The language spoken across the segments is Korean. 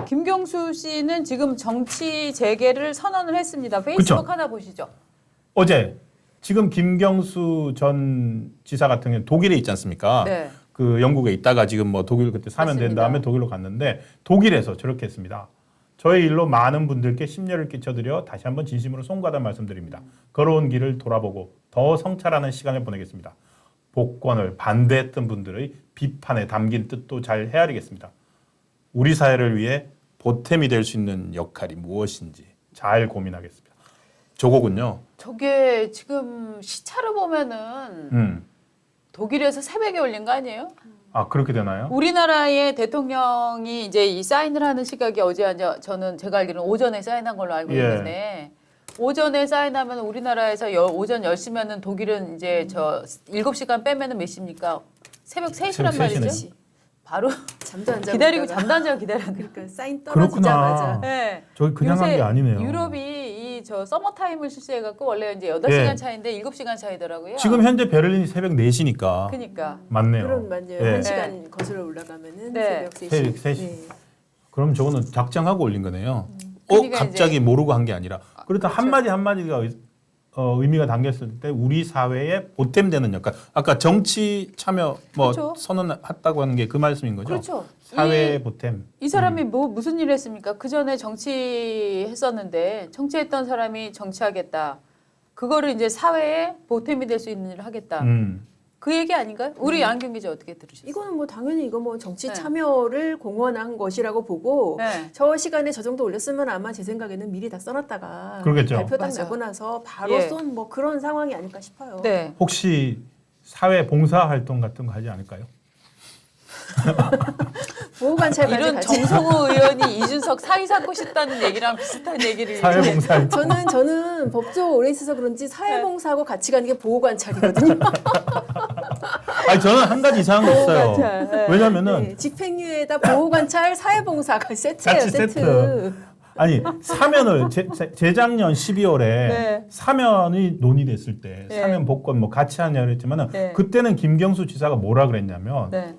김경수 씨는 지금 정치 재개를 선언을 했습니다. 페이스북 그쵸? 하나 보시죠. 어제 지금 김경수 전 지사 같은 경우는 독일에 있지 않습니까? 네. 그 영국에 있다가 지금 뭐 독일 그때 사면 된 맞습니다. 다음에 독일로 갔는데 독일에서 저렇게 했습니다. 저의 일로 많은 분들께 심려를 끼쳐드려 다시 한번 진심으로 송구하다 말씀드립니다. 걸어온 길을 돌아보고 더 성찰하는 시간을 보내겠습니다. 복권을 반대했던 분들의 비판에 담긴 뜻도 잘 헤아리겠습니다. 우리 사회를 위해 보탬이 될 수 있는 역할이 무엇인지 잘 고민하겠습니다. 저거군요. 저게 지금 시차를 보면은 독일에서 새벽에 올린 거 아니에요? 아 그렇게 되나요? 우리나라의 대통령이 이제 이 사인을 하는 시각이 어제 저는 제가 알기로는 오전에 사인한 걸로 알고 있는데 오전에 사인하면 우리나라에서 오전 10시면은 독일은 이제 저 7시간 빼면은 몇 시입니까? 새벽 3시란 말이죠. 3시네. 바로 잠도 안 자고 기다리고 있다가. 잠도 안 자고 기다렸는데. 그러니까 사인 그렇구나. 떨어지자마자 네. 저기 그냥 한 요새 게 아니네요. 유럽이 이 저 서머 타임을 실시해갖고 원래 이제 8시간 예. 차인데 7시간 차이더라고요. 지금 현재 베를린이 새벽 4시니까 그러니까. 맞네요. 그런 맞아요. 예. 1시간 거슬러 올라가면은 네. 새벽 3시. 새벽 3시. 그럼 저거는 작정하고 올린 거네요. 그러니까 갑자기 이제- 모르고 한 게 아니라 그렇다 그렇죠. 한마디 한마디가 의미가 담겼을 때 우리 사회에 보탬되는 역할. 아까 정치 참여 뭐 그렇죠. 선언했다고 하는 게 그 말씀인 거죠? 그렇죠. 사회의 보탬. 이 사람이 뭐 무슨 일을 했습니까? 그 전에 정치했었는데 정치했던 사람이 정치하겠다. 그거를 이제 사회에 보탬이 될 수 있는 일을 하겠다. 그 얘기 아닌가요? 우리 양경 기자 어떻게 들으셨어요? 이거는 뭐 당연히 이거 뭐 정치 네. 참여를 공언한 것이라고 보고 네. 저 시간에 저 정도 올렸으면 아마 제 생각에는 미리 다 써놨다가 그러겠죠. 발표 딱 맞아. 나고 나서 바로 예. 쏜 뭐 그런 상황이 아닐까 싶어요. 네. 혹시 사회 봉사 활동 같은 거 하지 않을까요? 보호관찰까지 이런 같이. 정성호 의원이 이준석 사의 삼고 싶다는 얘기랑 비슷한 얘기를 사회 봉사 활동. 저는 법조 오래 있어서 그런지 사회봉사하고 같이 가는 게 보호관찰이거든요. 아니 저는 한 가지 이상한 거 있어요. 보호관찰, 네. 왜냐면은 네, 집행유예에다 보호관찰, 사회봉사가 세트예요. 같이 세트. 세트. 아니 사면을 재작년 12월에 네. 사면이 논의됐을 때 네. 사면 복권 뭐 같이 하냐 그랬지만은 네. 그때는 김경수 지사가 뭐라 그랬냐면 네.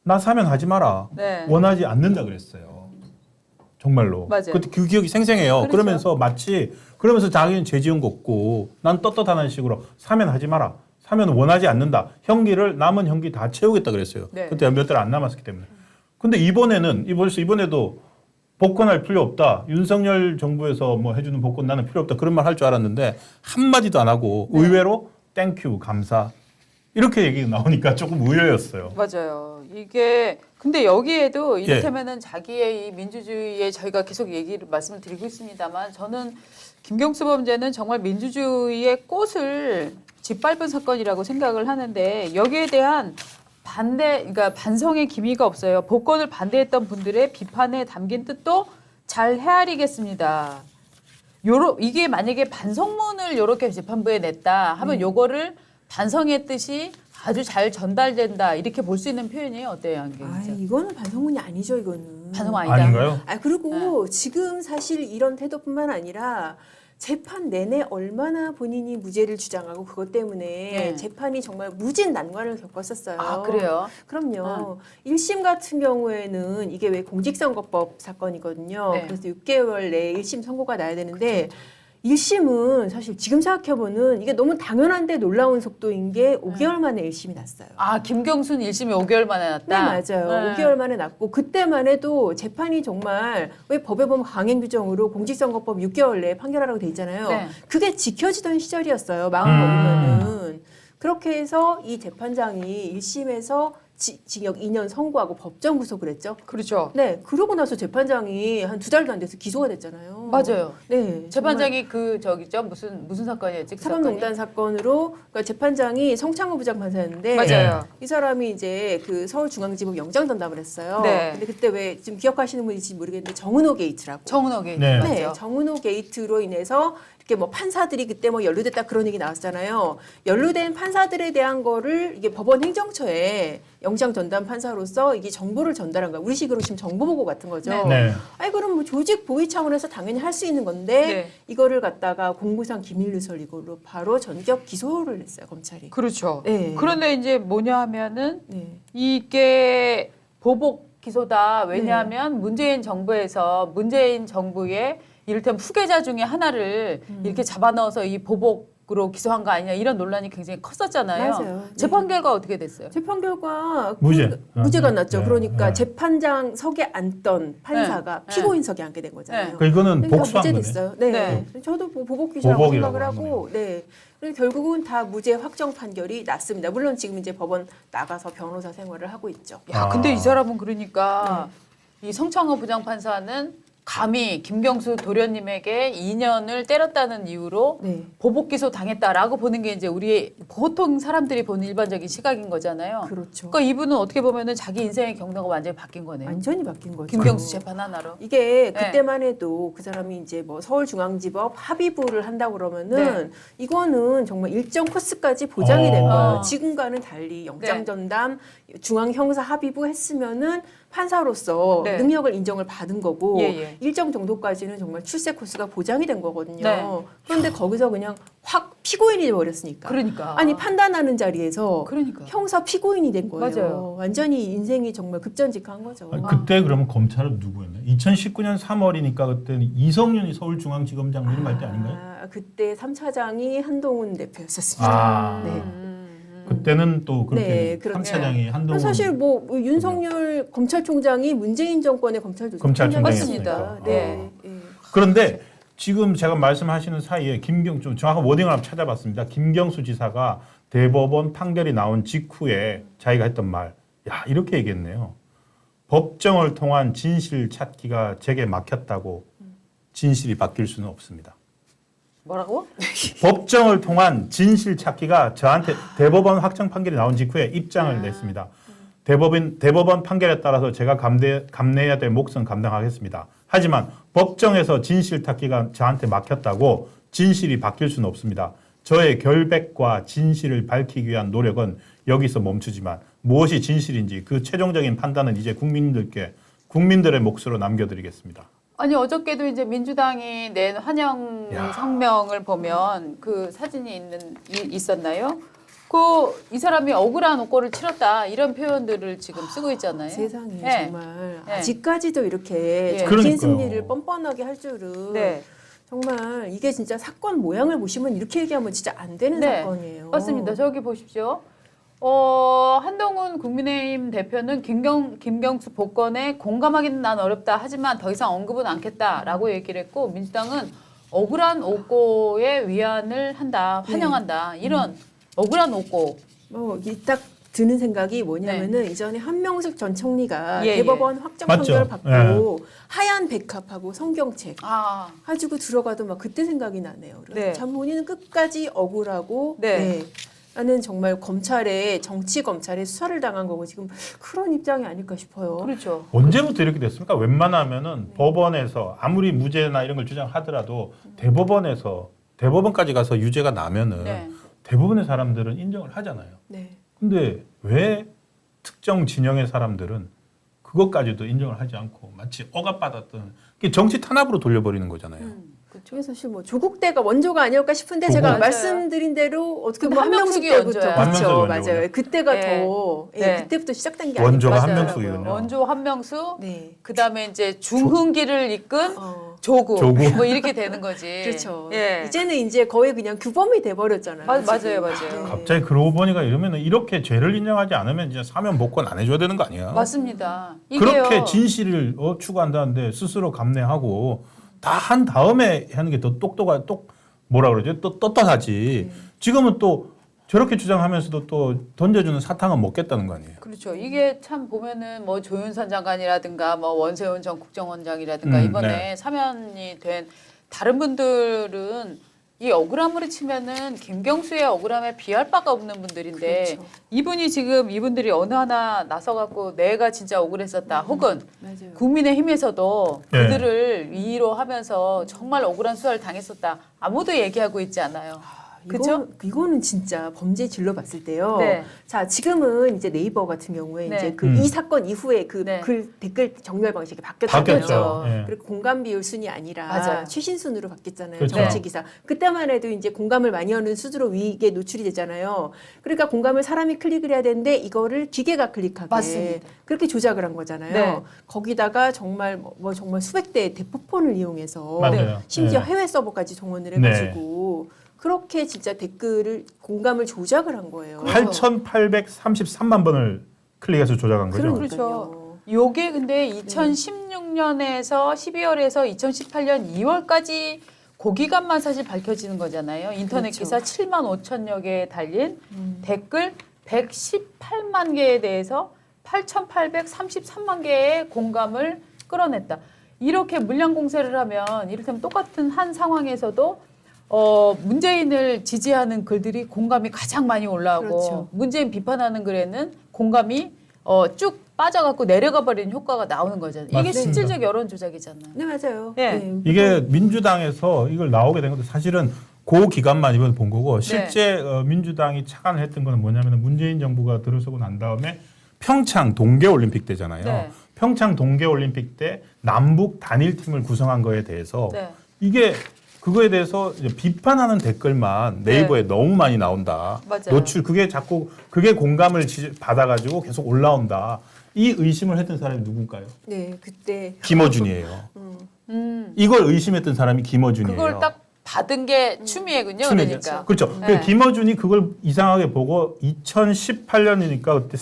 나 사면하지 마라. 네. 원하지 않는다 그랬어요. 정말로. 맞아요. 그때 그 기억이 생생해요. 그렇죠. 그러면서 마치 그러면서 자기는 죄 지은 거 없고 난 떳떳하다는 식으로 사면하지 마라. 사면 원하지 않는다. 형기를 남은 형기 다 채우겠다 그랬어요. 네. 그때 몇 달 안 남았기 때문에. 근데 이번에도 복권할 필요 없다. 윤석열 정부에서 뭐 해주는 복권 나는 필요 없다. 그런 말 할 줄 알았는데 한마디도 안 하고 네. 의외로 땡큐 감사 이렇게 얘기가 나오니까 조금 의외였어요. 맞아요. 이게 근데 여기에도 이를테면은 자기의 이 민주주의에 저희가 계속 말씀을 드리고 있습니다만 저는 김경수 범죄는 정말 민주주의의 꽃을 짓밟은 사건이라고 생각을 하는데 여기에 대한 그러니까 반성의 기미가 없어요. 복권을 반대했던 분들의 비판에 담긴 뜻도 잘 헤아리겠습니다. 이게 만약에 반성문을 이렇게 재판부에 냈다 하면 요거를 반성의 뜻이 아주 잘 전달된다 이렇게 볼 수 있는 표현이에요. 어때요, 양경 아, 기자? 이거는 반성문이 아니죠, 이거는. 반성 아니다. 아닌가요? 그리고 지금 사실 이런 태도뿐만 아니라 재판 내내 얼마나 본인이 무죄를 주장하고 그것 때문에 네. 재판이 정말 무진 난관을 겪었었어요. 아, 그래요? 그럼요. 1심 같은 경우에는 이게 왜 공직선거법 사건이거든요. 네. 그래서 6개월 내에 1심 선고가 나야 되는데 1심은 사실 지금 생각해보면 이게 너무 당연한데 놀라운 속도인 게 5개월 만에 1심이 났어요. 아, 김경수는 1심이 5개월 만에 났다? 네, 맞아요. 5개월 만에 났고 그때만 해도 재판이 정말 왜 법에 보면 강행 규정으로 공직선거법 6개월 내에 판결하라고 돼 있잖아요. 네. 그게 지켜지던 시절이었어요. 마음 먹으면은. 그렇게 해서 이 재판장이 1심에서 징역 2년 선고하고 법정 구속을 했죠. 그렇죠. 네, 그러고 나서 재판장이 한 2달도 안 돼서 기소가 됐잖아요. 맞아요. 네, 재판장이 무슨 사건이었지? 그 사법농단 사건으로 그러니까 재판장이 성창호 부장판사였는데 맞아요. 이 사람이 이제 그 서울중앙지법 영장 전담을 했어요. 네. 근데 그때 왜 지금 기억하시는 분인지 모르겠는데 정은호 게이트라고. 정은호 게이트. 네. 네, 맞죠? 정은호 게이트로 인해서 이렇게 뭐 판사들이 그때 뭐 연루됐다 그런 얘기 나왔잖아요. 연루된 판사들에 대한 거를 이게 법원 행정처에 영장 전담 판사로서 이게 정보를 전달한 거야. 우리식으로 지금 정보 보고 같은 거죠. 네. 네. 아니 그럼 뭐 조직 보위 차원에서 당연히 할 수 있는 건데 네. 이거를 갖다가 공무상 기밀 누설 이걸로 바로 전격 기소를 했어요 검찰이. 그렇죠. 네. 그런데 이제 뭐냐 하면은 네. 이게 보복 기소다. 왜냐하면 문재인 정부에서 문재인 정부의 이를테면 후계자 중에 하나를 이렇게 잡아넣어서 이 보복으로 기소한 거 아니냐 이런 논란이 굉장히 컸었잖아요. 맞아요. 네. 재판 결과 어떻게 됐어요? 재판 결과 무죄. 무죄가 났죠. 네. 그러니까 네. 재판장석에 앉던 판사가 네. 피고인석에 앉게 된 거잖아요. 네. 그러니까 이거는 그러니까 복수한 거네. 무죄됐어요. 네. 네. 저도 뭐 보복 기소라고 보복이라고 생각을 하는 하고, 네. 그래서 결국은 다 무죄 확정 판결이 났습니다. 물론 지금 이제 법원 나가서 변호사 생활을 하고 있죠. 야, 아. 근데 이 사람은 그러니까 이 성창호 부장판사는 감히 김경수 도련님에게 2년을 때렸다는 이유로 네. 보복 기소 당했다라고 보는 게 이제 우리 보통 사람들이 보는 일반적인 시각인 거잖아요. 그렇죠. 그러니까 이분은 어떻게 보면은 자기 인생의 경로가 완전히 바뀐 거네요. 완전히 바뀐 거죠. 김경수 재판 하나로. 이게 네. 그때만 해도 그 사람이 이제 뭐 서울중앙지법 합의부를 한다고 그러면은 이거는 정말 일정 코스까지 보장이 된 거예요. 어. 지금과는 달리 영장전담 중앙형사 합의부 했으면은 판사로서 네. 능력을 인정을 받은 거고 예, 예. 일정 정도까지는 정말 출세 코스가 보장이 된 거거든요. 네. 그런데 거기서 그냥 확 피고인이 돼버렸으니까. 그러니까. 아니 판단하는 자리에서 그러니까. 형사 피고인이 된 거예요. 맞아요. 완전히 인생이 정말 급전직한 거죠. 아니, 그때 그러면 검찰은 누구였나요? 2019년 3월이니까 그때는 이성윤이 서울중앙지검장 이런 거 할 때 아닌가요? 그때 3차장이 한동훈 대표였었습니다. 아. 네. 그때는 또 그렇게 네, 그렇게. 3차장이 한동훈 사실 뭐 윤석열 검찰총장이 문재인 정권의 검찰총장이었습니다. 맞습니다. 네. 네. 그런데 지금 제가 말씀하시는 사이에 좀 정확한 워딩을 한번 찾아봤습니다. 김경수 지사가 대법원 판결이 나온 직후에 자기가 했던 말, 야 이렇게 얘기했네요. 법정을 통한 진실 찾기가 제게 막혔다고 진실이 바뀔 수는 없습니다. 뭐라고? 법정을 통한 진실 찾기가 저한테 대법원 확정 판결이 나온 직후에 입장을 냈습니다. 대법원 판결에 따라서 제가 감내해야 될 몫은 감당하겠습니다. 하지만 법정에서 진실 찾기가 저한테 막혔다고 진실이 바뀔 수는 없습니다. 저의 결백과 진실을 밝히기 위한 노력은 여기서 멈추지만 무엇이 진실인지 그 최종적인 판단은 이제 국민들의 몫으로 남겨드리겠습니다. 아니 어저께도 이제 민주당이 낸 환영 야. 성명을 보면 그 사진이 있었나요? 이 사람이 억울한 옥고를 치렀다 이런 표현들을 지금 쓰고 있잖아요. 세상에 네. 정말 네. 아직까지도 이렇게 예. 정신 그러니까요. 승리를 뻔뻔하게 할 줄은 네. 정말 이게 진짜 사건 모양을 보시면 이렇게 얘기하면 진짜 안 되는 네. 사건이에요. 맞습니다. 저기 보십시오. 한동훈 국민의힘 대표는 김경수 복권에 공감하기는 난 어렵다. 하지만 더 이상 언급은 않겠다라고 얘기를 했고 민주당은 억울한 옥고의 위안을 한다. 환영한다. 이런 억울한 옥고. 딱 드는 생각이 뭐냐면은 이전에 한명숙 전 총리가 예, 대법원 확정 맞죠. 판결을 받고 하얀 백합하고 성경책 아, 가지고 들어가도 막 그때 생각이 나네요. 그래서 네. 참 본인은 끝까지 억울하고 네. 나는 정말 정치 검찰에 수사를 당한 거고 지금 그런 입장이 아닐까 싶어요. 그렇죠. 언제부터 이렇게 됐습니까? 웬만하면은 법원에서 아무리 무죄나 이런 걸 주장하더라도 대법원까지 가서 유죄가 나면은 네. 대부분의 사람들은 인정을 하잖아요. 네. 근데 왜 특정 진영의 사람들은 그것까지도 인정을 하지 않고 마치 억압받았던 그게 정치 탄압으로 돌려버리는 거잖아요. 그렇죠. 그게 사실 뭐 조국 때가 원조가 아니었까 싶은데 조국. 제가 맞아요. 말씀드린 대로 어떻게 근데 보면 한명숙 한명숙이 때부터 원조야. 한명숙이 그렇죠, 원조군요. 맞아요. 그때가 네. 더 네. 그때부터 시작된 게 원조가 아닐까 맞아요. 한명숙이군요. 원조 한명수, 네. 그다음에 이제 중흥기를 이끈 조국. 조국. 뭐 이렇게 되는 거지. 그렇죠. 예. 이제는 이제 거의 그냥 규범이 돼버렸잖아요. 맞아요, 지금. 맞아요. 갑자기 그러고 보니까 이러면은 이렇게 죄를 인정하지 않으면 이제 사면 복권 안 해줘야 되는 거 아니야? 맞습니다. 이게요. 그렇게 진실을 추구한다는데 스스로 감내하고 다 한 다음에 하는 게 더 뭐라 그러죠? 또 떳떳하지. 지금은 또 저렇게 주장하면서도 또 던져주는 사탕은 먹겠다는 거 아니에요? 그렇죠. 이게 참 보면은 뭐 조윤선 장관이라든가 뭐 원세훈 전 국정원장이라든가 이번에 네. 사면이 된 다른 분들은 이 억울함으로 치면은 김경수의 억울함에 비할 바가 없는 분들인데 그렇죠. 이분들이 어느 하나 나서갖고 내가 진짜 억울했었다 혹은 맞아요. 국민의힘에서도 네. 그들을 위로하면서 정말 억울한 수사를 당했었다 아무도 얘기하고 있지 않아요. 그죠? 이거는 진짜 범죄 질러 봤을 때요. 네. 자, 지금은 이제 네이버 같은 경우에 네. 이제 이 사건 이후에 그 네. 글 댓글 정렬 방식이 바뀌었잖아요. 바뀌었죠. 예. 그리고 공감 비율 순이 아니라 맞아요. 최신 순으로 바뀌었잖아요. 그렇죠. 정치 기사. 그때만 해도 이제 공감을 많이 하는 수두로 위기에 노출이 되잖아요. 그러니까 공감을 사람이 클릭을 해야 되는데 이거를 기계가 클릭하게 맞습니다. 그렇게 조작을 한 거잖아요. 네. 거기다가 정말 뭐 정말 수백 대의 대포폰을 이용해서 맞아요. 심지어 네. 해외 서버까지 동원을 네. 해가지고 그렇게 진짜 댓글을 공감을 조작을 한 거예요. 8,833만 번을 클릭해서 조작한 거죠. 그러니까요. 그렇죠. 요게 근데 2016년에서 12월에서 2018년 2월까지 그 기간만 사실 밝혀지는 거잖아요. 인터넷 그렇죠. 기사 7만 5천여 개에 달린 댓글 118만 개에 대해서 8,833만 개의 공감을 끌어냈다. 이렇게 물량 공세를 하면 이를테면 똑같은 한 상황에서도 문재인을 지지하는 글들이 공감이 가장 많이 올라오고 그렇죠. 문재인 비판하는 글에는 공감이 쭉 빠져갖고 내려가 버리는 효과가 나오는 거잖아요. 이게 맞습니다. 실질적 여론 조작이잖아요. 네, 맞아요. 네. 네. 이게 민주당에서 이걸 나오게 된 것도 사실은 그 기간만 이번 본 거고 실제 민주당이 착안을 했던 거는 뭐냐면 문재인 정부가 들어서고 난 다음에 평창 동계올림픽 때잖아요. 네. 평창 동계올림픽 때 남북 단일팀을 구성한 거에 대해서 네. 이게 그거에 대해서 이제 비판하는 댓글만 네이버에 너무 많이 나온다. 맞아요. 노출 그게 자꾸 그게 공감을 받아가지고 계속 올라온다. 이 의심을 했던 사람이 누굴까요? 네, 그때 김어준이에요. 이걸 의심했던 사람이 김어준이에요. 그걸 딱 받은 게 추미애군요. 추미애죠. 그러니까. 그렇죠. 네. 김어준이 그걸 이상하게 보고 2018년이니까 그때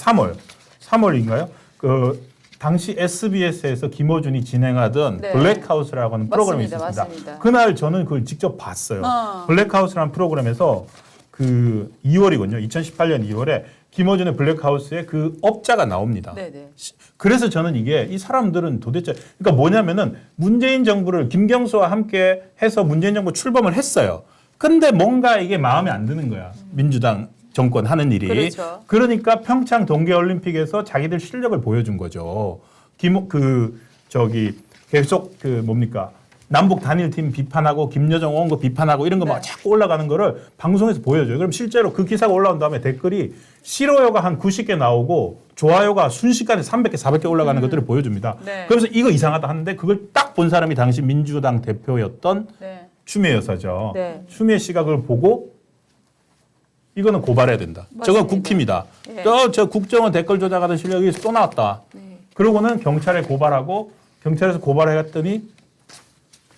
3월인가요? 그 당시 SBS에서 김어준이 진행하던 네. 블랙하우스라고 하는 프로그램이 맞습니다. 있었습니다. 맞습니다. 그날 저는 그걸 직접 봤어요. 블랙하우스라는 프로그램에서 그 2월이군요. 2018년 2월에 김어준의 블랙하우스에 그 업자가 나옵니다. 네네. 그래서 저는 이게 이 사람들은 도대체 그러니까 뭐냐면은 문재인 정부를 김경수와 함께 해서 문재인 정부 출범을 했어요. 근데 뭔가 이게 마음에 안 드는 거야. 민주당 정권 하는 일이. 그렇죠. 그러니까 평창 동계올림픽에서 자기들 실력을 보여준 거죠. 계속 뭡니까? 남북 단일팀 비판하고 김여정 온 거 비판하고 이런 거 막 네. 자꾸 올라가는 거를 방송에서 보여줘요. 그럼 실제로 그 기사가 올라온 다음에 댓글이 싫어요가 한 90개 나오고 좋아요가 순식간에 300개, 400개 올라가는 것들을 보여줍니다. 네. 그래서 이거 이상하다 하는데 그걸 딱 본 사람이 당시 민주당 대표였던 네. 추미애 여사죠. 네. 추미애 씨가 그걸 보고 이거는 고발해야 된다. 저건 맞습니다. 국힘이다. 네. 저 국정원 댓글 조작하던 실력이 또 나왔다. 네. 그러고는 경찰에 고발하고 경찰에서 고발해갔더니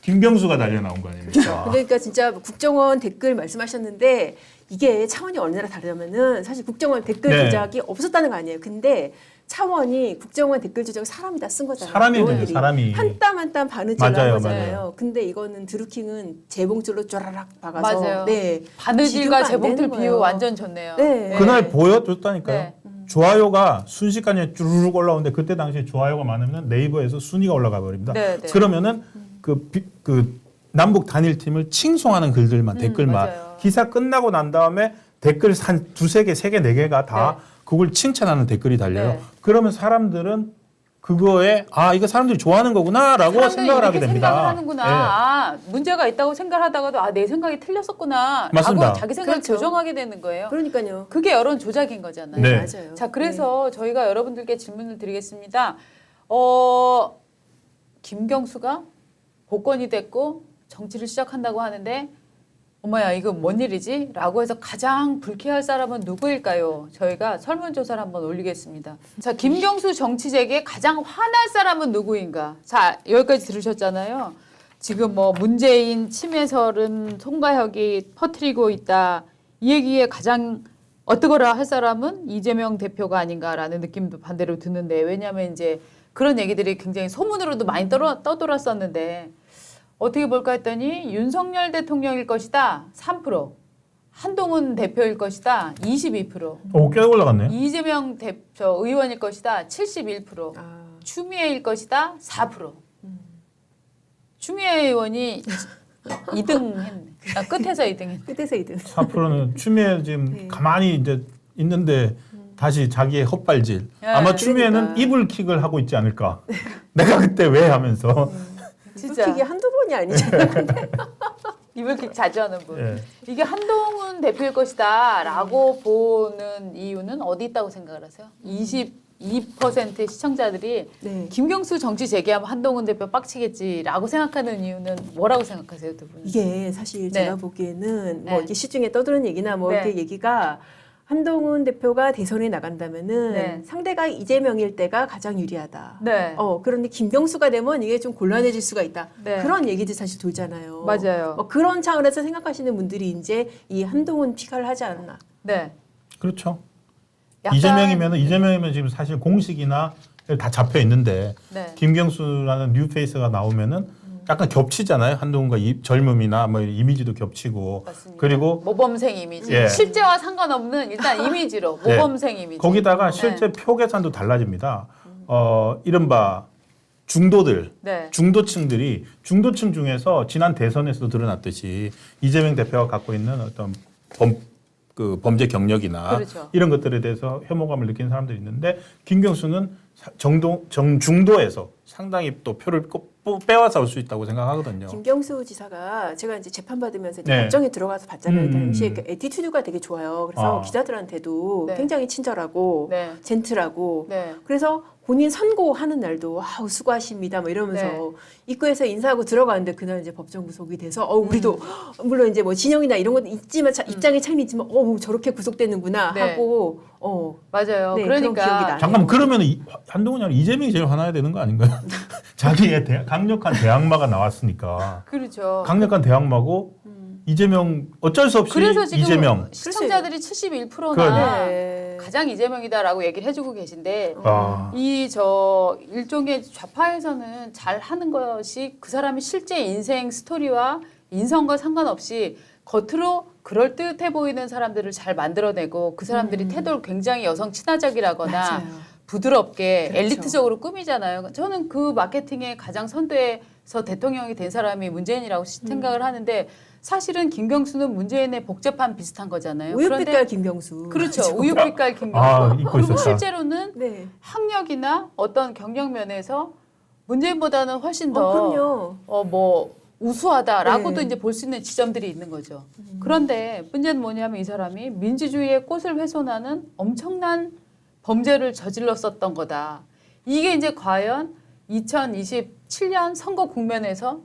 김경수가 달려 나온 거 아닙니까? 그러니까 진짜 국정원 댓글 말씀하셨는데 이게 차원이 얼마나 다르냐면은 사실 국정원 댓글 네. 조작이 없었다는 거 아니에요. 근데 차원이 국정원 댓글 조작 사람이 다 쓴 거잖아요. 사람이 했는데, 의원들이. 사람이. 한 땀 한 땀 바느질을 맞아요, 한 거잖아요. 맞아요. 근데 이거는 드루킹은 재봉줄로 쪼라락 박아서 맞아요. 네. 바느질과 비교가 안 재봉틀 되는 비유 거예요. 완전 좋네요. 네. 그날 보여줬다니까요. 네. 좋아요가 순식간에 쭈르륵 올라오는데 그때 당시에 좋아요가 많으면 네이버에서 순위가 올라가 버립니다. 네, 네. 그러면은 그 남북 단일팀을 칭송하는 글들만 댓글만 맞아요. 기사 끝나고 난 다음에 댓글 한 두세 개, 세 개, 네 개가 다 네. 그걸 칭찬하는 댓글이 달려요. 네. 그러면 사람들은 그거에 이거 사람들이 좋아하는 거구나라고 사람들이 생각을 하게 이렇게 됩니다. 생각을 하는구나. 예. 문제가 있다고 생각하다가도 내 생각이 틀렸었구나. 맞습니다. 라고 자기 생각을 그렇죠. 조정하게 되는 거예요. 그러니까요. 그게 여론 조작인 거잖아요. 네. 맞아요. 자, 그래서 저희가 여러분들께 질문을 드리겠습니다. 김경수가 복권이 됐고 정치를 시작한다고 하는데 어머야 이거 뭔 일이지? 라고 해서 가장 불쾌할 사람은 누구일까요? 저희가 설문조사를 한번 올리겠습니다. 자, 김경수 정치재계에 가장 화날 사람은 누구인가? 자, 여기까지 들으셨잖아요. 지금 문재인 침해설은 송가혁이 퍼뜨리고 있다. 이 얘기에 가장 어떠거라 할 사람은 이재명 대표가 아닌가라는 느낌도 반대로 드는데 왜냐하면 이제 그런 얘기들이 굉장히 소문으로도 많이 떠돌았었는데 어떻게 볼까 했더니 윤석열 대통령일 것이다 3%, 한동훈 대표일 것이다 22%, 꽤 올라갔네요. 이재명 의원일 것이다 71%, 추미애일 것이다 4%. 추미애 의원이 2등 했네. 끝에서 2등 했네. 끝에서 2등. 4%는 추미애 지금 네. 가만히 이제 있는데 다시 자기의 헛발질. 아마 추미애는 그러니까. 이불킥을 하고 있지 않을까. 내가 그때 왜 하면서. 진짜. 킥이 한두 번이 아니잖아요. 입을 이렇게 자주 하는 분. 예. 이게 한동훈 대표일 것이다라고 보는 이유는 어디 있다고 생각을 하세요? 22%의 시청자들이 네. 김경수 정치 재개하면 한동훈 대표 빡치겠지라고 생각하는 이유는 뭐라고 생각하세요, 두 분? 이게 사실 네. 제가 보기에는 뭐 네. 이렇게 시중에 떠드는 얘기나 뭐 네. 이렇게 얘기가 한동훈 대표가 대선에 나간다면은 네. 상대가 이재명일 때가 가장 유리하다. 네. 그런데 김경수가 되면 이게 좀 곤란해질 수가 있다. 네. 그런 얘기들 사실 돌잖아요. 맞아요. 그런 차원에서 생각하시는 분들이 이제 이 한동훈 피카를 하지 않나. 네. 그렇죠. 약간- 이재명이면 지금 사실 공식이나 다 잡혀 있는데 네. 김경수라는 뉴페이스가 나오면은 약간 겹치잖아요. 한동훈과 젊음이나 뭐 이미지도 겹치고 맞습니다. 그리고 모범생 이미지. 예. 실제와 상관없는 일단 이미지로 예. 모범생 이미지. 거기다가 네. 실제 표 계산도 달라집니다. 이른바 중도들, 네. 중도층들이 중도층 중에서 지난 대선에서도 드러났듯이 이재명 대표가 갖고 있는 어떤 범죄 경력이나 그렇죠. 이런 것들에 대해서 혐오감을 느끼는 사람들이 있는데 김경수는 중도에서 상당히 또 표를 빼앗아 올 수 있다고 생각하거든요. 김경수 지사가 제가 이제 재판 받으면서 네. 법정에 들어가서 봤잖아요. 음, 당시에 그 애티튜드가 되게 좋아요. 그래서 아. 기자들한테도 네. 굉장히 친절하고 네. 젠틀하고 네. 그래서 본인 선고하는 날도 아우 수고하십니다 뭐 이러면서 네. 입구에서 인사하고 들어가는데 그날 이제 법정 구속이 돼서 우리도 물론 이제 뭐 진영이나 이런 것도 있지만 입장의 차이는 있지만 저렇게 구속되는구나 네. 하고 맞아요. 네, 그런 기억이 그러니까 나요. 잠깐만 그러면 한동훈이 아니라 이재명이 제일 화나야 되는 거 아닌가요? 자기의 강력한 대항마가 나왔으니까 그렇죠. 강력한 대항마고 이재명 어쩔 수 없이 그래서 지금 이재명 시청자들이 71%나 그러네. 네. 가장 이재명이다라고 얘기를 해주고 계신데 아, 이 일종의 좌파에서는 잘 하는 것이 그 사람이 실제 인생 스토리와 인성과 상관없이 겉으로 그럴듯해 보이는 사람들을 잘 만들어내고 그 사람들이 태도를 굉장히 여성 친화적이라거나 맞아요. 부드럽게 그렇죠. 엘리트적으로 꾸미잖아요. 저는 그 마케팅에 가장 선두에서 대통령이 된 사람이 문재인이라고 생각을 하는데 사실은 김경수는 문재인의 복잡한 비슷한 거잖아요. 우유빛깔 김경수. 그렇죠. 우유빛깔 김경수. 잊고 그리고 있었다. 실제로는 네. 학력이나 어떤 경력 면에서 문재인보다는 훨씬 더 그럼요. 우수하다라고도 네. 이제 볼 수 있는 지점들이 있는 거죠. 그런데 문제는 뭐냐면 이 사람이 민주주의의 꽃을 훼손하는 엄청난 범죄를 저질렀었던 거다. 이게 이제 과연 2027년 선거 국면에서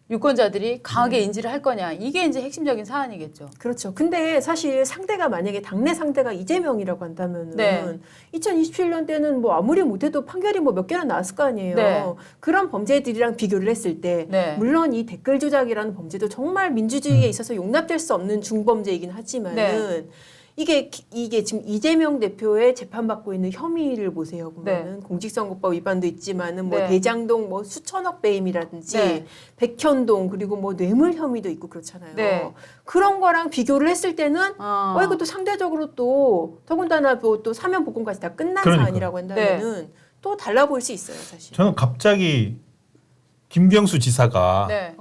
유권자들이 강하게 인지를 할 거냐. 이게 이제 핵심적인 사안이겠죠. 그렇죠. 근데 사실 상대가 만약에 당내 상대가 이재명이라고 한다면은 네. 2027년 때는 뭐 아무리 못해도 판결이 뭐 몇 개나 나왔을 거 아니에요. 네. 그런 범죄들이랑 비교를 했을 때 네. 물론 이 댓글 조작이라는 범죄도 정말 민주주의에 있어서 용납될 수 없는 중범죄이긴 하지만은 네. 이게 지금 이재명 대표의 재판받고 있는 혐의를 보세요. 보면은 공직선거법 위반도 있지만은 뭐 네. 대장동 뭐 수천억 배임이라든지 네. 백현동 그리고 뭐 뇌물 혐의도 있고 그렇잖아요. 네. 그런 거랑 비교를 했을 때는 이것도 상대적으로 또 더군다나 또 사면 복권까지 다 끝난 그러니까요. 사안이라고 한다면은 또 달라 보일 수 있어요, 사실. 저는 갑자기 김경수 지사가 네.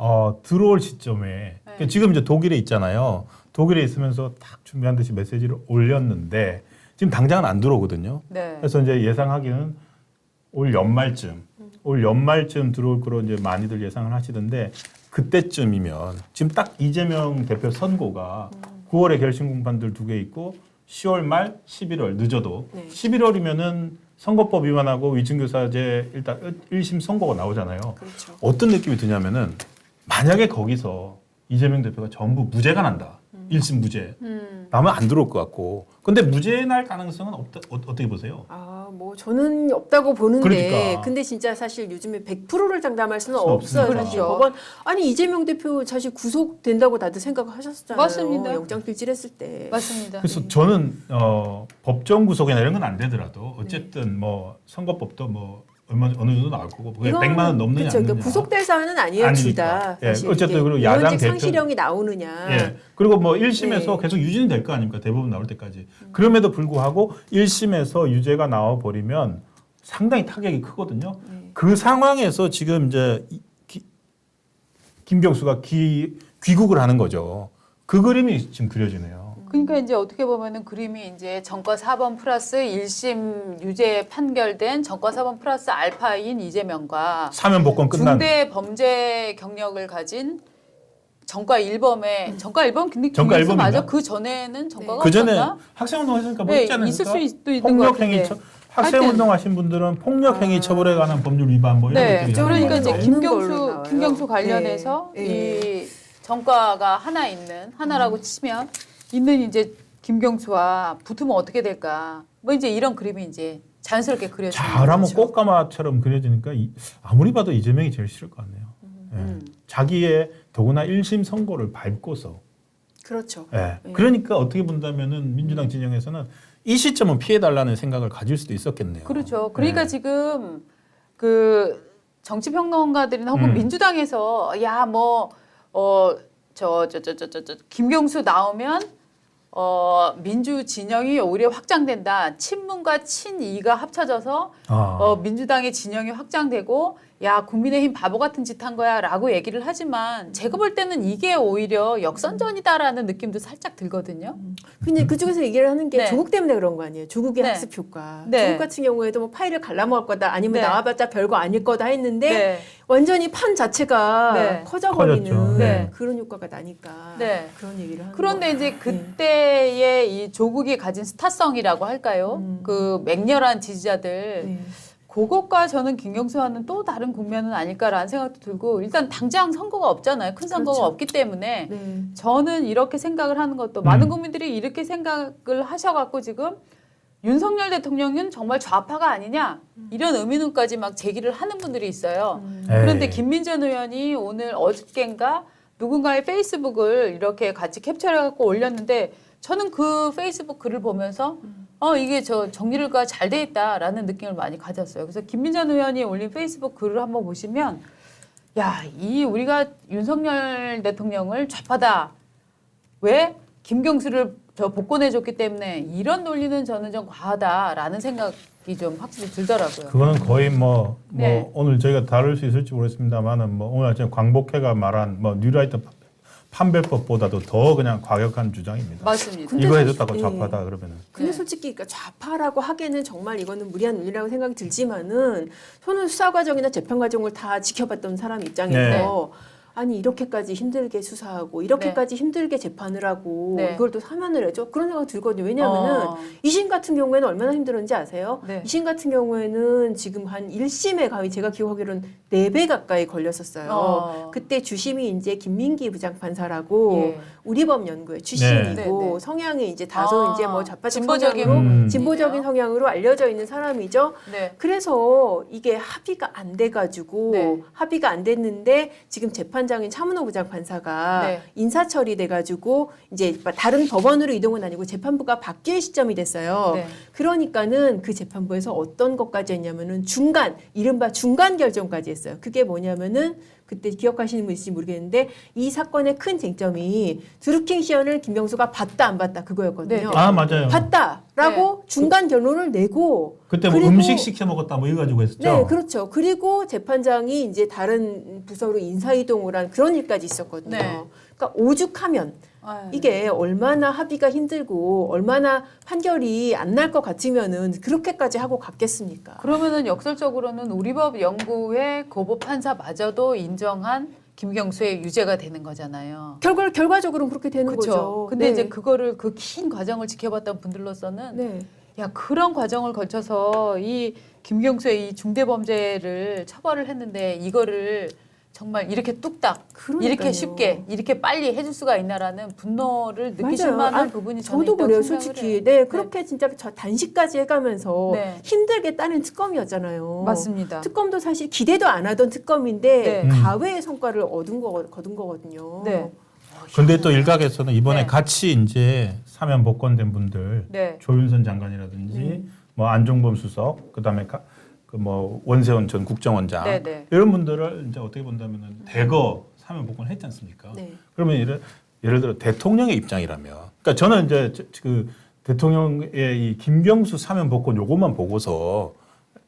들어올 시점에 그러니까 지금 이제 독일에 있잖아요. 독일에 있으면서 딱 준비한 듯이 메시지를 올렸는데 지금 당장은 안 들어오거든요. 네. 그래서 이제 예상하기는 올 연말쯤 들어올 거로 이제 많이들 예상을 하시던데 그때쯤이면 지금 딱 이재명 대표 선고가 9월에 결심 공판들 2개 있고 10월 말 11월 늦어도 네. 11월이면은 선거법 위반하고 위증교사제 일단 1심 선고가 나오잖아요. 그렇죠. 어떤 느낌이 드냐면은 만약에 거기서 이재명 대표가 전부 무죄가 난다. 1심 무죄. 나면 안 들어올 것 같고. 근데 무죄 날 가능성은 어떻게 보세요? 뭐 저는 없다고 보는데 그러니까. 근데 진짜 사실 요즘에 100%를 장담할 수는 수는 없어요. 없으니까. 사실 그렇죠. 법원 이재명 대표 사실 구속된다고 다들 생각하셨잖아요. 맞습니다. 영장 필지했을 때. 맞습니다. 그래서 저는 법정 구속이나 이런 건 안 되더라도 어쨌든 뭐 선거법도 뭐 어느 정도 나올 거고 그게 100만 원 넘느냐 그렇죠. 안 그러니까 넘느냐. 구속될 사안은 아니에요, 아니니까. 둘 다. 예, 사실 어쨌든 이게 그리고 야당 의원직 대표- 상실형이 나오느냐. 예. 그리고 뭐 1심에서 네. 계속 유지는 될 거 아닙니까? 대부분 나올 때까지. 그럼에도 불구하고 1심에서 유죄가 나와 버리면 상당히 타격이 크거든요. 그 상황에서 지금 이제 김경수가 귀국을 하는 거죠. 그 그림이 지금 그려지네요. 그러니까 이제 어떻게 보면은 그림이 이제 전과 4번 플러스 1심 유죄 판결된 전과 4번 플러스 알파인 이재명과 사면 복권 끝난 중대 범죄 경력을 가진 정가 1범에 정가 1범 근데 정가 김경수 1범인가? 맞아? 그 전에는 정가가 그 전에 없었나? 학생운동 했으니까 뭐 네, 있지 않습니까? 있을 수도 있는 것 폭력행위 같은데. 학생운동 하신 분들은 폭력행위 처벌에 관한 법률 위반 뭐 이런 네, 것들이 그러니까 이제 나와요. 김경수 관련해서 네. 이 정가가 하나라고 치면 있는 이제 김경수와 붙으면 어떻게 될까? 뭐 이제 이런 그림이 이제 자연스럽게 그려지는 잘하면 거죠. 꽃가마처럼 그려지니까 아무리 봐도 이재명이 제일 싫을 것 같네요. 예. 자기의 더구나 1심 선고를 밟고서 그렇죠. 예. 그러니까 어떻게 본다면은 민주당 진영에서는 이 시점은 피해달라는 생각을 가질 수도 있었겠네요. 그렇죠. 그러니까 예. 지금 그 정치평론가들이나 혹은 민주당에서 김경수 나오면 민주 진영이 오히려 확장된다. 친문과 친이가 합쳐져서 민주당의 진영이 확장되고 야 국민의힘 바보 같은 짓 한 거야라고 얘기를 하지만 제가 볼 때는 이게 오히려 역선전이다라는 느낌도 살짝 들거든요. 근데 그쪽에서 얘기를 하는 게 네. 조국 때문에 그런 거 아니에요. 조국의 네. 학습 효과. 네. 조국 같은 경우에도 뭐 파일을 갈라먹을 거다 아니면 네. 나와봤자 별거 아닐 거다 했는데 네. 완전히 판 자체가 네. 커져버리는 커졌죠. 네. 그런 효과가 나니까 네. 그런 얘기를 하는 그런데 거예요. 이제 그때의 이 조국이 가진 스타성이라고 할까요? 그 맹렬한 지지자들 네. 그것과 저는 김경수와는 또 다른 국면은 아닐까라는 생각도 들고 일단 당장 선거가 없잖아요. 큰 선거가 그렇죠. 없기 때문에 네. 저는 이렇게 생각을 하는 것도 많은 국민들이 이렇게 생각을 하셔갖고 지금 윤석열 대통령은 정말 좌파가 아니냐 이런 의문까지 막 제기를 하는 분들이 있어요. 그런데 에이. 김민전 의원이 오늘 어저께인가 누군가의 페이스북을 이렇게 같이 캡처해갖고 올렸는데 저는 그 페이스북 글을 보면서 이게 저 정리가 잘 돼 있다라는 느낌을 많이 가졌어요. 그래서 김민전 의원이 올린 페이스북 글을 한번 보시면 야, 이 우리가 윤석열 대통령을 좌파다. 왜? 김경수를 저 복권해줬기 때문에 이런 논리는 저는 좀 과하다라는 생각이 좀 확실히 들더라고요. 그거는 거의 뭐 네. 오늘 저희가 다룰 수 있을지 모르겠습니다만은 뭐 오늘 아침에 광복회가 말한 뭐 뉴라이트 판별법보다도 더 그냥 과격한 주장입니다. 맞습니다. 근데 이거 사실- 해줬다고 네. 좌파다 그러면은. 근데 네. 솔직히 그러니까 좌파라고 하기에는 정말 이거는 무리한 논리라고 생각이 들지만은 저는 수사 과정이나 재판 과정을 다 지켜봤던 사람 입장에서 아니 이렇게까지 힘들게 수사하고 이렇게까지 힘들게 재판을 하고 네. 이걸 또 사면을 해줘 그런 생각 들거든요. 왜냐하면은 이심 같은 경우에는 얼마나 힘들었는지 아세요? 네. 이심 같은 경우에는 지금 한 1심에 가위 제가 기억하기로는 4배 가까이 걸렸었어요. 그때 주심이 이제 김민기 부장판사라고 예. 우리법 연구회 출신이고 네, 네. 성향이 이제 다소 이제 뭐 좌파적 진보적인 성향으로 음. 진보적인 성향으로 알려져 있는 사람이죠. 네. 그래서 이게 합의가 안 돼가지고 네. 합의가 안 됐는데 지금 재판장인 차문호 부장판사가 네. 인사 처리돼가지고 이제 다른 법원으로 이동은 아니고 재판부가 바뀔 시점이 됐어요. 네. 그러니까는 그 재판부에서 어떤 것까지 했냐면은 이른바 중간 결정까지 했어요. 그게 뭐냐면은 그때 기억하시는 분 있을지 모르겠는데 이 사건의 큰 쟁점이 드루킹 시연을 김경수가 봤다 안 봤다 그거였거든요. 네. 아 맞아요. 봤다라고 중간 결론을 내고 그때 뭐 그리고- 음식 시켜 먹었다 뭐 이거 가지고 했었죠. 네, 그렇죠. 그리고 재판장이 이제 다른 부서로 인사 이동을 한 그런 일까지 있었거든요. 네. 그러니까 오죽하면 아유. 이게 얼마나 합의가 힘들고 얼마나 판결이 안 날 것 같으면은 그렇게까지 하고 갔겠습니까? 그러면은 역설적으로는 우리법 연구회 고법 판사마저도 인정한 김경수의 유죄가 되는 거잖아요. 결과적으로는 그렇게 되는 그렇죠. 거죠. 근데 네. 이제 그거를 그 긴 과정을 지켜봤던 분들로서는 네. 야 그런 과정을 거쳐서 이 김경수의 이 중대범죄를 처벌을 했는데 이거를 정말 이렇게 뚝딱 그러니까요. 이렇게 쉽게 이렇게 빨리 해줄 수가 있나라는 분노를 느끼실 맞아요. 만한 아, 부분이 저는 저도 있다고 그래요, 생각을 솔직히. 해요. 네, 그렇게 진짜 저 단식까지 해가면서 네. 힘들게 따낸 특검이었잖아요. 맞습니다. 특검도 사실 기대도 안 하던 특검인데 네. 가외의 성과를 거둔 거거든요. 네. 근데 또 일각에서는 이번에 네. 같이 이제 사면 복권된 분들 네. 조윤선 장관이라든지 뭐 안종범 수석 그다음에 그 뭐 원세훈 전 국정원장 네, 네. 이런 분들을 이제 어떻게 본다면은 대거 사면 복권을 했지 않습니까? 네. 그러면 예를 들어 대통령의 입장이라면 그러니까 저는 이제 그 대통령의 이 김경수 사면 복권 요것만 보고서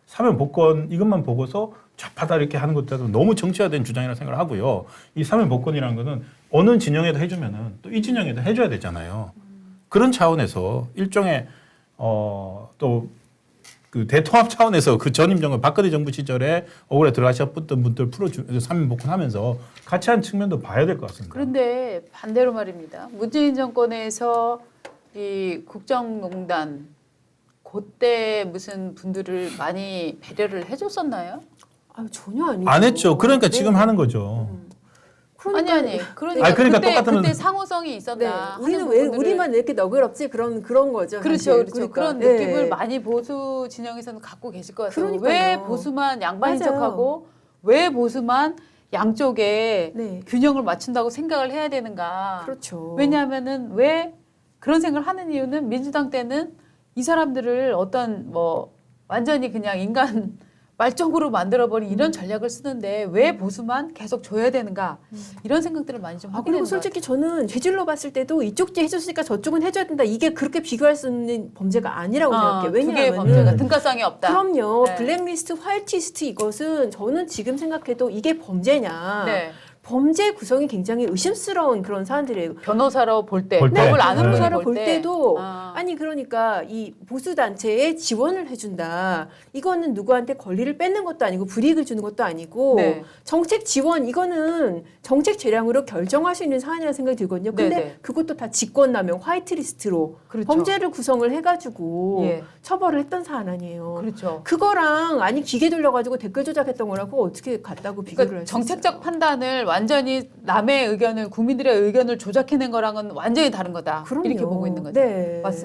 사면 복권 이것만 보고서 좌파다 이렇게 하는 것도 너무 정치화된 주장이라 생각을 하고요. 이 사면 복권이라는 거는 어느 진영에도 해주면은 또 이 진영에도 해줘야 되잖아요. 그런 차원에서 일종의 또 그 대통합 차원에서 그 전임 정부 박근혜 정부 시절에 억울에 들어가셨던 분들 풀어주 3인 복권하면서 같이 한 측면도 봐야 될 것 같습니다. 그런데 반대로 말입니다. 문재인 정권에서 이 국정농단 그때 무슨 분들을 많이 배려를 해줬었나요? 아, 전혀 아니죠. 안 했죠. 그러니까 네. 지금 하는 거죠. 그러니까, 아니 그러니까, 아니, 그러니까 그때, 똑같으면- 그때 상호성이 있었나? 네. 하는 우리는 왜 부분들을- 우리만 이렇게 너그럽지 그런 거죠. 그렇죠, 사실. 그렇죠. 그러니까. 그런 네. 느낌을 많이 보수 진영에서는 갖고 계실 것 같아요. 그러니까요. 왜 보수만 양반인 맞아요. 척하고 왜 보수만 양쪽에 네. 균형을 맞춘다고 생각을 해야 되는가? 그렇죠. 왜냐하면은 왜 그런 생각을 하는 이유는 민주당 때는 이 사람들을 어떤 뭐 완전히 그냥 인간 말종으로 만들어버린 이런 전략을 쓰는데 왜 보수만 계속 줘야 되는가 이런 생각들을 많이 좀 하게 그리고 되는 것 솔직히 저는 죄질로 봤을 때도 이쪽 해줬으니까 저쪽은 해줘야 된다. 이게 그렇게 비교할 수 있는 범죄가 아니라고 생각해요. 두 개의 왜냐하면 범죄가 등가성이 없다. 그럼요. 네. 블랙리스트, 화이트리스트 이것은 저는 지금 생각해도 이게 범죄냐. 네. 범죄 구성이 굉장히 의심스러운 그런 사안들이에요. 변호사로 볼 때, 볼 때. 법을 아는 네. 분이 변호사로 볼 볼 때도 아. 아니 그러니까 이 보수 단체에 지원을 해준다. 이거는 누구한테 권리를 뺏는 것도 아니고 불이익을 주는 것도 아니고 네. 정책 지원 이거는 정책 재량으로 결정할 수 있는 사안이라는 생각이 들거든요. 근데 네네. 그것도 다 직권남용 화이트리스트로 그렇죠. 범죄를 구성을 해가지고 예. 처벌을 했던 사안 아니에요. 그렇죠. 그거랑 아니 기계 돌려가지고 댓글 조작했던 거라고 어떻게 같다고 비교를 그러니까 할 수 정책적 있어요? 판단을 완전히 남의 의견을 국민들의 의견을 조작해낸 거랑은 완전히 다른 거다. 그럼요. 이렇게 보고 있는 거죠. 네. 맞습니다.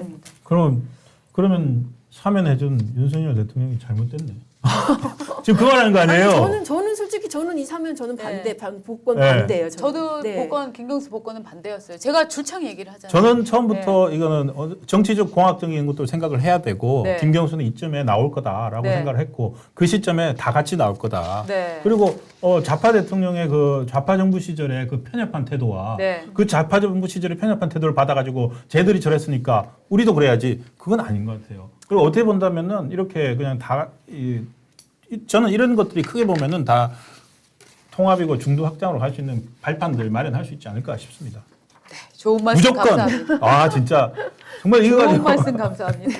그러면 사면해준 윤석열 대통령이 잘못됐네. 지금 그 말하는 거 아니에요? 저는 솔직히 저는 이 사면 저는 반대, 네. 복권 네. 반대예요. 저도 네. 복권 김경수 복권은 반대였어요. 제가 줄창 얘기를 하잖아요. 저는 처음부터 이거는 정치적 공학적인 것도 생각을 해야 되고 네. 김경수는 이쯤에 나올 거다라고 네. 생각을 했고 그 시점에 다 같이 나올 거다. 네. 그리고 좌파 대통령의 그 좌파 정부 시절에 그 편협한 태도와 네. 그 좌파 정부 시절에 편협한 태도를 받아가지고 쟤들이 저랬으니까 우리도 그래야지 그건 아닌 것 같아요. 그리고 어떻게 본다면은 이렇게 그냥 저는 이런 것들이 크게 보면은 다 통합이고 중도 확장으로 갈 수 있는 발판들 마련할 수 있지 않을까 싶습니다. 좋은 말씀 무조건 감사합니다. 아 진짜 정말 이거 좋은 가지고 말씀 감사합니다.